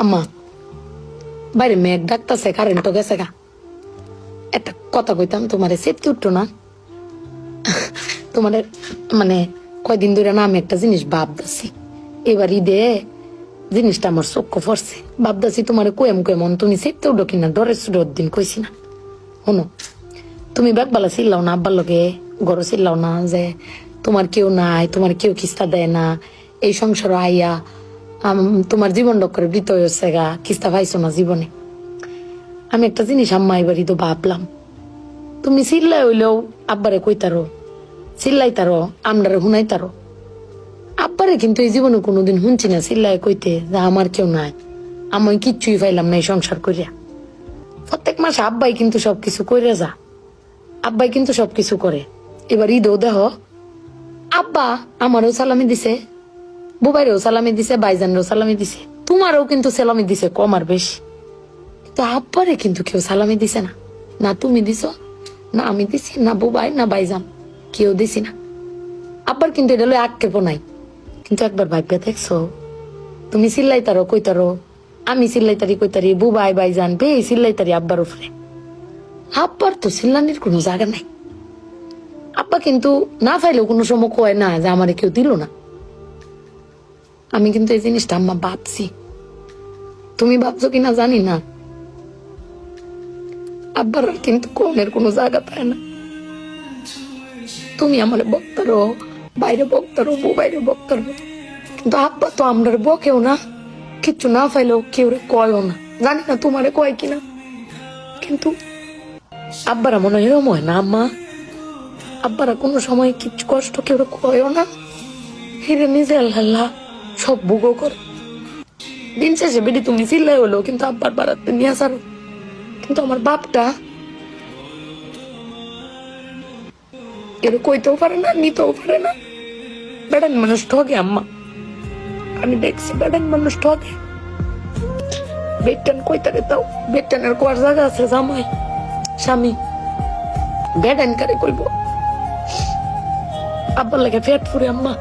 আম্মা বাইরে মেঘ ডাকতেছে, কারেন্ট গেছে গা। একটা কথা কইতাম, তোমারে সেফটি উঠতো না? তোমার মানে কয়দিন ধরে না আমি একটা জিনিস ভাবতেছি, এবার ঈদে জিনিসটা আমার চোখ পড়ছে। ভাবতেছি তোমার কেমন তুমি সেফটি উঠো কিনা, ডরের সুরের দিন কইছি না। শোনো, তুমি ব্যাগবালা চিল্লাও না, আব্বার লগে গড় চিল্লাও না যে তোমার কেউ নাই, তোমার কেউ কিস্তা দেয় না, এই সংসার আইয়া তোমার জীবন ডক্করে বৃত হয়েছে গা, কিস্তা পাইছো না জীবনে। আমি একটা জিনিস আম্মা এবারই তো ভাবলাম, তুমি চিল্লাই হইলেও আব্বারে কইতারো, চিল্লাইতারো, আমরারে শুনাইতারো। আব্বারে কিন্তু এই জীবনে কোনোদিন শুনছি না চিল্লাই কইতে যে আমার কেউ নাই, আমি কিচ্ছুই পাইলাম না এই সংসার করিয়া। প্রত্যেক মাসে আব্বাই কিন্তু সবকিছু কইরা যা, আব্বাই কিন্তু সবকিছু করে। এবার ঈদেও দেহ আব্বা আমারও সালামি দিছে, বুবাইরেও সালামি দিছে, বাইজানরেও সালামি দিছে, তোমারও কিন্তু সালামি দিছে কম আর বেশি। কিন্তু আব্বারে কিন্তু কেউ সালামি দিছে না, না তুমি দিছ, না আমি দিছি, না বুবাই, না বাইজান, কেউ দিছি না। আব্বার কিন্তু এটা লই আক্ষেপও নাই। কিন্তু একবার ভাববে দেখছো, তুমি চিল্লাইতারো কইতারো, আমি চিল্লাইতারি কইতারি, বুবাই বাইজান বে চিল্লাইতারি আব্বার উপরে। আব্বার তো চিল্লানির কোনো জায়গা নাই। আব্বা কিন্তু না পাইলেও কোনো সময় কয় না যে আমারে কেউ দিল না। আমি কিন্তু এই জিনিসটা আম্মা ভাবছি, তুমি ভাবছো কিনা জানি না। আব্বার কিন্তু কমের কোনো জায়গা পায় না। তুমি আমার বক্তারো, বাইরে বক্তারো, বাইরে বক্তারো, কিন্তু আব্বা তো আমরা বকেও না, কিচ্ছু না পাইলেও কেউ কয়ও না। জানি না তোমারে কয় কিনা, কিন্তু আব্বারা মনে হয় এরম হয় না আম্মা? আব্বারা কোনো সময় কিচ্ছু কষ্ট কেউ কয়ও না, হিরে নিজে আল্লাহ সব ভোগ করে। দিন শেষে বেডি তুমি চিল্লাই হলো কিন্তু আব্বার বাড়াতে নিয়ে আসারো। কিন্তু আমার বাপটা এর কইতেও পারে না, নিতেও পারে না। বেড়ান মানুষ ঠকে আম্মা, আমি দেখছি বেড়ান মানুষ ঠকে। বেটান কইতারে তাও বেটানের কোয়ার জায়গা আছে, জামাই স্বামী বেড়ান কারে কইব। আব্বার লাগে পেট ফুরে আম্মা।